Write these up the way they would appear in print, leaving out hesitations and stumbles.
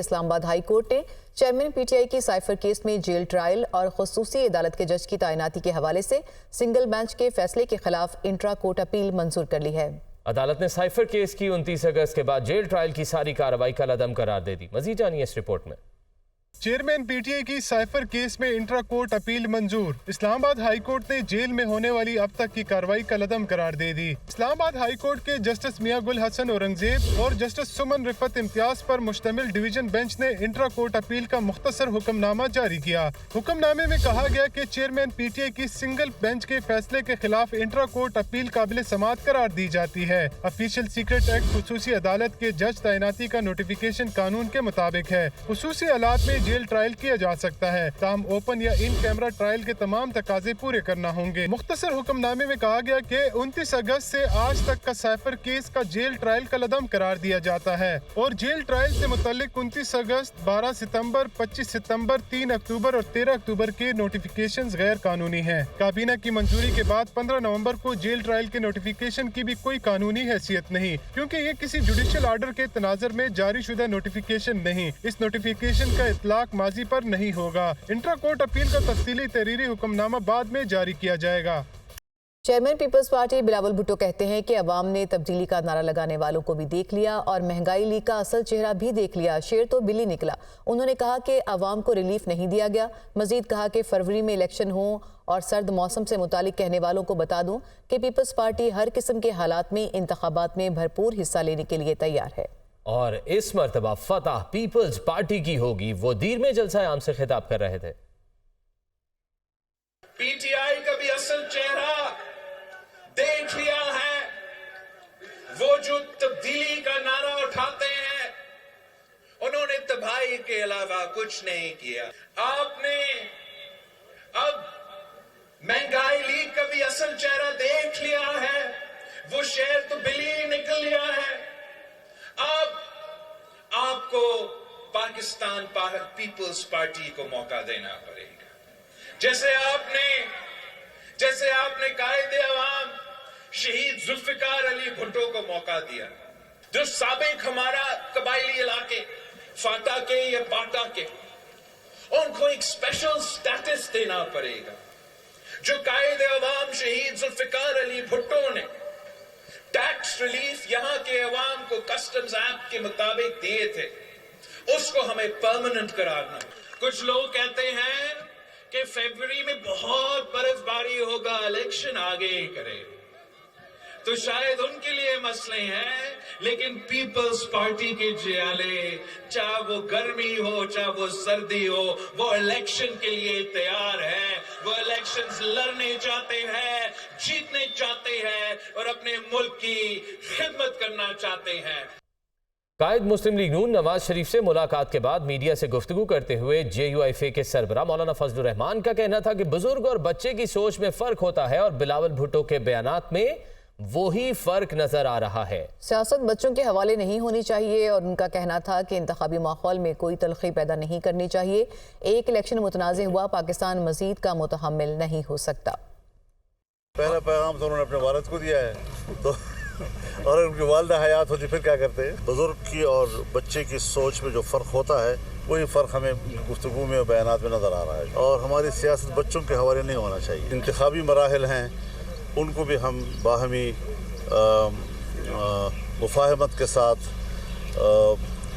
اسلام آباد high court نے chairman P T I کی سائفر کیس میں جیل ٹرائل اور خصوصی عدالت کے جج کی تعیناتی کے حوالے سے سنگل بینچ کے فیصلے کے خلاف انٹرا کورٹ اپیل منظور کر لی ہے۔ عدالت نے سائفر کیس کی 29 اگست کے بعد جیل ٹرائل کی ساری کارروائی کا عدم قرار دے دی۔ مزید جانیے اس رپورٹ میں۔ چیئرمین پی ٹی آئی کی سائفر کیس میں انٹرا کورٹ اپیل منظور۔ اسلام آباد ہائی کورٹ نے جیل میں ہونے والی اب تک کی کارروائی کا عدم قرار دے دی۔ اسلام آباد ہائی کورٹ کے جسٹس میاں گل حسن اورنگزیب اور جسٹس سمن رفت امتیاز پر مشتمل ڈویژن بینچ نے انٹرا کورٹ اپیل کا مختصر حکم نامہ جاری کیا۔ حکم نامے میں کہا گیا کہ چیئرمین پی ٹی آئی کی سنگل بینچ کے فیصلے کے خلاف انٹرا کورٹ اپیل قابل سماعت قرار دی جاتی ہے۔ آفیشیل سیکرٹ ایکٹ خصوصی عدالت کے جج تعیناتی کا نوٹیفیکیشن قانون کے مطابق ہے۔ خصوصی حالات میں جیل ٹرائل کیا جا سکتا ہے، تاہم اوپن یا ان کیمرہ ٹرائل کے تمام تقاضے پورے کرنا ہوں گے۔ مختصر حکم نامے میں کہا گیا کہ 29 اگست سے آج تک کا سائفر کیس کا جیل ٹرائل کا عدم قرار دیا جاتا ہے اور جیل ٹرائل سے متعلق 29 اگست، 12 ستمبر، 25 ستمبر، 3 اکتوبر اور 13 اکتوبر کے نوٹیفیکیشنز غیر قانونی ہیں۔ کابینہ کی منظوری کے بعد 15 نومبر کو جیل ٹرائل کے نوٹیفیکیشن کی بھی کوئی قانونی حیثیت نہیں، کیونکہ یہ کسی جوڈیشل آرڈر کے تناظر میں جاری شدہ نوٹیفیکیشن نہیں۔ اس نوٹیفیکیشن کا اطلاق ماضی پر نہیں ہوگا۔ انٹرا کورٹ اپیل کا تفصیلی تحریری حکم نامہ بعد میں جاری کیا جائے گا۔ Chairman Peoples Party Bilawal Bhutto کہتے ہیں کہ عوام نے تبدیلی کا نعرہ لگانے والوں کو بھی دیکھ لیا اور مہنگائی لیگ کا اصل چہرہ بھی دیکھ لیا، شیر تو بلی نکلا۔ انہوں نے کہا کہ عوام کو ریلیف نہیں دیا گیا۔ مزید کہا کہ فروری میں الیکشن ہوں اور سرد موسم سے متعلق کہنے والوں کو بتا دوں کہ پیپلز پارٹی ہر قسم کے حالات میں انتخابات میں بھرپور حصہ لینے کے لیے تیار ہے اور اس مرتبہ فتح پیپلز پارٹی کی ہوگی۔ وہ دیر میں جلسہ عام سے خطاب کر رہے تھے۔ پی ٹی آئی کا بھی اصل چہرہ دیکھ لیا ہے۔ وہ جو تبدیلی کا نعرہ اٹھاتے ہیں، انہوں نے تباہی کے علاوہ کچھ نہیں کیا۔ آپ نے اب مہنگائی لیگ کا بھی اصل چہرہ دیکھ لیا ہے۔ وہ شیر تو بلی نکل لیا ہے۔ آپ کو پاکستان پیپلز پارٹی کو موقع دینا پڑے گا۔ جیسے آپ نے قائد عوام شہید ذوالفقار علی بھٹو کو موقع دیا، جو سابق ہمارا قبائلی علاقے فاٹا کے یا باٹا کے، ان کو ایک اسپیشل سٹیٹس دینا پڑے گا۔ جو قائد عوام شہید ذوالفقار علی بھٹو نے ٹیکس ریلیف یہاں کے عوام کو کسٹمز ایکٹ کے مطابق دیے تھے، اس کو ہمیں پرماننٹ کرانا۔ کچھ لوگ کہتے ہیں کہ فیبروری میں بہت برف باری ہوگا، الیکشن آگے ہی کرے، تو شاید ان کے لیے مسئلے ہیں، لیکن پیپلز پارٹی کے جیالے، چاہے وہ گرمی ہو چاہے وہ سردی ہو، وہ الیکشن کے لیے تیار ہے۔ وہ الیکشنز لڑنے چاہتے ہیں، جیتنے چاہتے ہیں اور اپنے ملک کی خدمت کرنا چاہتے ہیں۔ قائد مسلم لیگ نون نواز شریف سے ملاقات کے بعد میڈیا سے گفتگو کرتے ہوئے جے یو ایف اے کے سربراہ مولانا فضل الرحمان کا کہنا تھا کہ بزرگ اور بچے کی سوچ میں فرق ہوتا ہے اور بلاول بھٹو کے بیانات میں وہی فرق نظر آ رہا ہے۔ سیاست بچوں کے حوالے نہیں ہونی چاہیے اور ان کا کہنا تھا کہ انتخابی ماحول میں کوئی تلخی پیدا نہیں کرنی چاہیے۔ ایک الیکشن متنازع ہوا، پاکستان مزید کا متحمل نہیں ہو سکتا۔ پہلا پیغام تو انہوں نے اپنے والد کو دیا ہے، تو اور ان کی والدہ حیات ہوتی پھر کیا کرتے ہیں؟ بزرگ کی اور بچے کی سوچ میں جو فرق ہوتا ہے وہی فرق ہمیں گفتگو میں اور بیانات میں نظر آ رہا ہے، اور ہماری سیاست بچوں کے حوالے نہیں ہونا چاہیے۔ انتخابی مراحل ہیں، ان کو بھی ہم باہمی مفاہمت کے ساتھ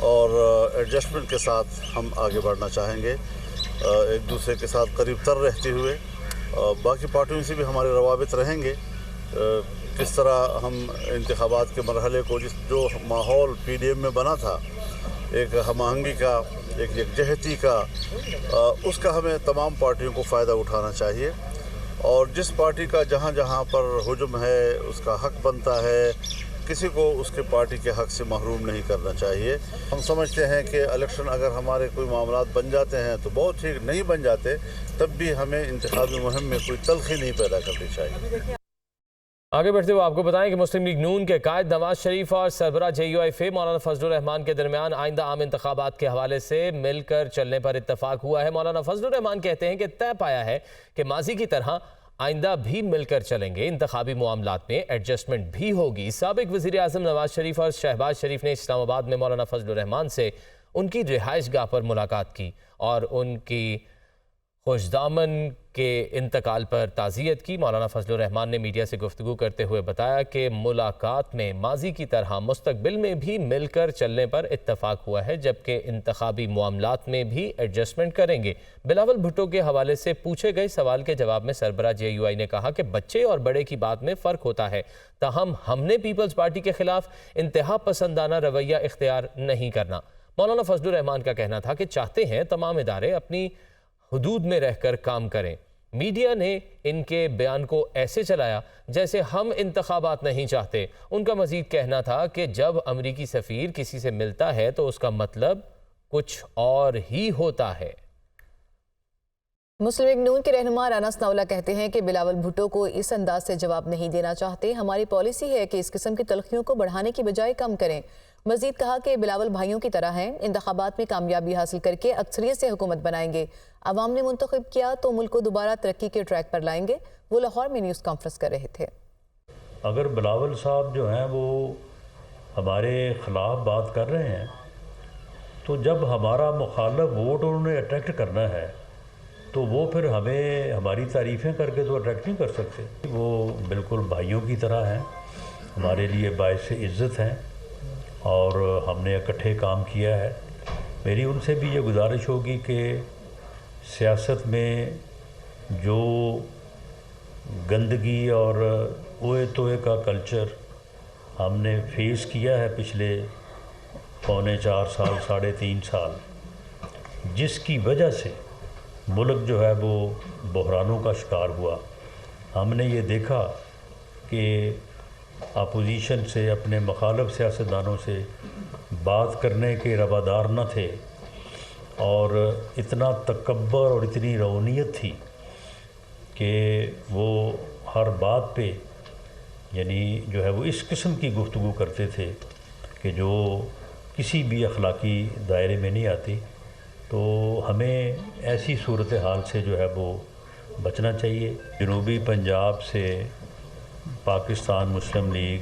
اور ایڈجسٹمنٹ کے ساتھ ہم آگے بڑھنا چاہیں گے، ایک دوسرے کے ساتھ قریب تر رہتے ہوئے۔ باقی پارٹیوں سے بھی ہمارے روابط رہیں گے، کس طرح ہم انتخابات کے مرحلے کو جو ماحول پی ڈی ایم میں بنا تھا، ایک ہم آہنگی کا، ایک یکجہتی کا، اس کا ہمیں تمام پارٹیوں کو فائدہ اٹھانا چاہیے، اور جس پارٹی کا جہاں جہاں پر ہجوم ہے اس کا حق بنتا ہے، کسی کو اس کے پارٹی کے حق سے محروم نہیں کرنا چاہیے۔ ہم سمجھتے ہیں کہ الیکشن اگر ہمارے کوئی معاملات بن جاتے ہیں تو بہت ٹھیک، نہیں بن جاتے تب بھی ہمیں انتخابی مہم میں کوئی تلخی نہیں پیدا کرنی چاہیے۔ آگے بڑھتے ہوئے آپ کو بتائیں کہ مسلم لیگ نون کے قائد نواز شریف اور سربراہ جے یو ایف اے مولانا فضل الرحمان کے درمیان آئندہ عام انتخابات کے حوالے سے مل کر چلنے پر اتفاق ہوا ہے۔ مولانا فضل الرحمان کہتے ہیں کہ طے پایا ہے کہ ماضی کی طرح آئندہ بھی مل کر چلیں گے، انتخابی معاملات میں ایڈجسٹمنٹ بھی ہوگی۔ سابق وزیر اعظم نواز شریف اور شہباز شریف نے اسلام آباد میں مولانا فضل الرحمان سے ان کی رہائش گاہ پر ملاقات کی اور ان کی خوشدامن کے انتقال پر تعزیت کی۔ مولانا فضل الرحمان نے میڈیا سے گفتگو کرتے ہوئے بتایا کہ ملاقات میں ماضی کی طرح مستقبل میں بھی مل کر چلنے پر اتفاق ہوا ہے، جبکہ انتخابی معاملات میں بھی ایڈجسٹمنٹ کریں گے۔ بلاول بھٹو کے حوالے سے پوچھے گئے سوال کے جواب میں سربراہ JUI نے کہا کہ بچے اور بڑے کی بات میں فرق ہوتا ہے، تاہم ہم نے پیپلز پارٹی کے خلاف انتہا پسندانہ رویہ اختیار نہیں کرنا۔ مولانا فضل الرحمان کا کہنا تھا کہ چاہتے ہیں تمام ادارے اپنی حدود میں رہ کر کام کریں۔ میڈیا نے ان کے بیان کو ایسے چلایا جیسے ہم انتخابات نہیں چاہتے۔ ان کا مزید کہنا تھا کہ جب امریکی سفیر کسی سے ملتا ہے تو اس کا مطلب کچھ اور ہی ہوتا ہے۔ مسلم لیگ نون کے رہنما رانا ثناءاللہ کہتے ہیں کہ بلاول بھٹو کو اس انداز سے جواب نہیں دینا چاہتے۔ ہماری پالیسی ہے کہ اس قسم کی تلخیوں کو بڑھانے کی بجائے کم کریں۔ مزید کہا کہ بلاول بھائیوں کی طرح ہیں، انتخابات میں کامیابی حاصل کر کے اکثریت سے حکومت بنائیں گے۔ عوام نے منتخب کیا تو ملک کو دوبارہ ترقی کے ٹریک پر لائیں گے۔ وہ لاہور میں نیوز کانفرنس کر رہے تھے۔ اگر بلاول صاحب جو ہیں وہ ہمارے خلاف بات کر رہے ہیں تو جب ہمارا مخالف ووٹ انہوں نے اٹریکٹ کرنا ہے تو وہ پھر ہمیں ہماری تعریفیں کر کے تو اٹریکٹ نہیں کر سکتے۔ وہ بالکل بھائیوں کی طرح ہیں، ہمارے لیے باعث عزت ہیں اور ہم نے اکٹھے کام کیا ہے۔ میری ان سے بھی یہ گزارش ہوگی کہ سیاست میں جو گندگی اور اوئے توئے کا کلچر ہم نے فیس کیا ہے پچھلے 4.25 سال 3.5 سال، جس کی وجہ سے ملک جو ہے وہ بحرانوں کا شکار ہوا، ہم نے یہ دیکھا کہ اپوزیشن سے، اپنے مخالف سیاستدانوں سے بات کرنے کے روادار نہ تھے اور اتنا تکبر اور اتنی رونیت تھی کہ وہ ہر بات پہ یعنی جو ہے وہ اس قسم کی گفتگو کرتے تھے کہ جو کسی بھی اخلاقی دائرے میں نہیں آتی۔ تو ہمیں ایسی صورتحال سے جو ہے وہ بچنا چاہیے۔ جنوبی پنجاب سے پاکستان مسلم لیگ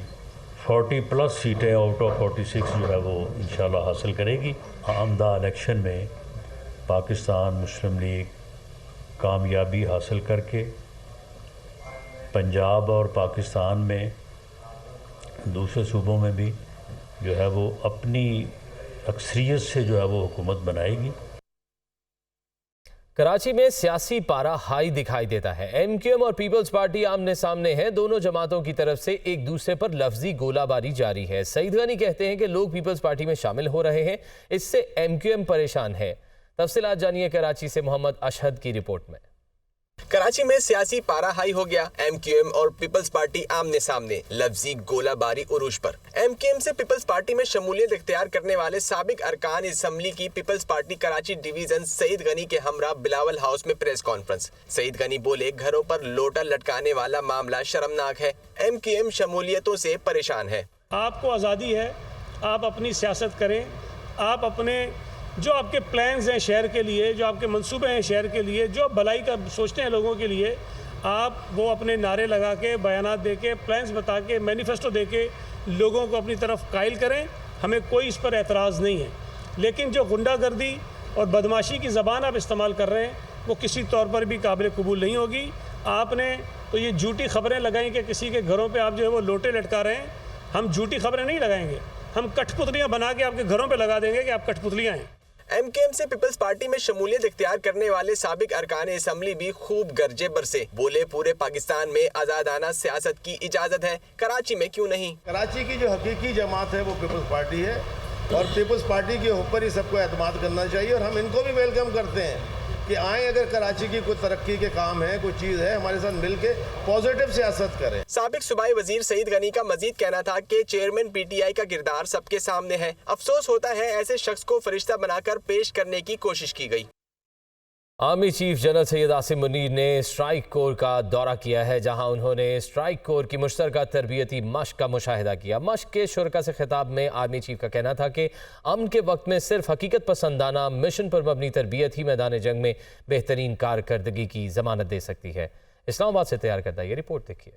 40+ سیٹیں آؤٹ آف 46 جو ہے وہ انشاءاللہ حاصل کرے گی۔ آمدہ الیکشن میں پاکستان مسلم لیگ کامیابی حاصل کر کے پنجاب اور پاکستان میں دوسرے صوبوں میں بھی جو ہے وہ اپنی اکثریت سے جو ہے وہ حکومت بنائے گی۔ کراچی میں سیاسی پارا ہائی دکھائی دیتا ہے۔ MQM اور پیپلز پارٹی آمنے سامنے ہیں، دونوں جماعتوں کی طرف سے ایک دوسرے پر لفظی گولہ باری جاری ہے۔ سعید غنی کہتے ہیں کہ لوگ پیپلز پارٹی میں شامل ہو رہے ہیں، اس سے MQM پریشان ہے۔ تفصیلات جانیے کراچی سے محمد اشہد کی رپورٹ میں۔ کراچی میں سیاسی پارا ہائی ہو گیا۔ MQM اور پیپلز پارٹی آمنے سامنے، لفظی گولہ باری عروج پر۔ MQM سے پیپلز پارٹی میں شمولیت اختیار کرنے والے سابق ارکان اسمبلی کی Peoples party Karachi division Saeed Ghani کے ہمراہ بلاول ہاؤس میں پریس کانفرنس۔ سعید غنی بولے، گھروں پر لوٹا لٹکانے والا معاملہ شرمناک ہے۔ MQM شمولیتوں سے پریشان ہے۔ آپ کو آزادی ہے، آپ اپنی سیاست کریں، آپ اپنے جو آپ کے پلانز ہیں شہر کے لیے، جو آپ کے منصوبے ہیں شہر کے لیے، جو بھلائی کا سوچتے ہیں لوگوں کے لیے، آپ وہ اپنے نعرے لگا کے، بیانات دے کے، پلانز بتا کے، مینیفیسٹو دے کے لوگوں کو اپنی طرف قائل کریں، ہمیں کوئی اس پر اعتراض نہیں ہے۔ لیکن جو غنڈہ گردی اور بدماشی کی زبان آپ استعمال کر رہے ہیں وہ کسی طور پر بھی قابل قبول نہیں ہوگی۔ آپ نے تو یہ جھوٹی خبریں لگائیں کہ کسی کے گھروں پہ آپ جو ہے وہ لوٹے لٹکا رہے ہیں، ہم جھوٹی خبریں نہیں لگائیں گے، ہم کٹھ پتلیاں بنا کے آپ کے گھروں پہ لگا دیں گے کہ آپ کٹھ پتلیاں ہیں۔ MQM سے پیپلز پارٹی میں شمولیت اختیار کرنے والے سابق ارکان اسمبلی بھی خوب گرجے برسے، بولے پورے پاکستان میں آزادانہ سیاست کی اجازت ہے، کراچی میں کیوں نہیں؟ کراچی کی جو حقیقی جماعت ہے وہ پیپلز پارٹی ہے اور پیپلز پارٹی کے اوپر ہی سب کو اعتماد کرنا چاہیے اور ہم ان کو بھی ویلکم کرتے ہیں کہ آئیں، اگر کراچی کی کوئی ترقی کے کام ہے، کوئی چیز ہے، ہمارے ساتھ مل کے پازیٹیو سیاست کریں۔ سابق صوبائی وزیر سعید غنی کا مزید کہنا تھا کہ چیئرمین PTI کا کردار سب کے سامنے ہے، افسوس ہوتا ہے ایسے شخص کو فرشتہ بنا کر پیش کرنے کی کوشش کی گئی۔ Army chief general Syed Asim Munir نے اسٹرائک کور کا دورہ کیا ہے، جہاں انہوں نے اسٹرائک کور کی مشترکہ تربیتی مشق کا مشاہدہ کیا۔ مشق کے شرکاء سے خطاب میں آرمی چیف کا کہنا تھا کہ امن کے وقت میں صرف حقیقت پسندانہ مشن پر مبنی تربیت ہی میدان جنگ میں بہترین کارکردگی کی ضمانت دے سکتی ہے۔ اسلام آباد سے تیار کردہ یہ رپورٹ دیکھیے۔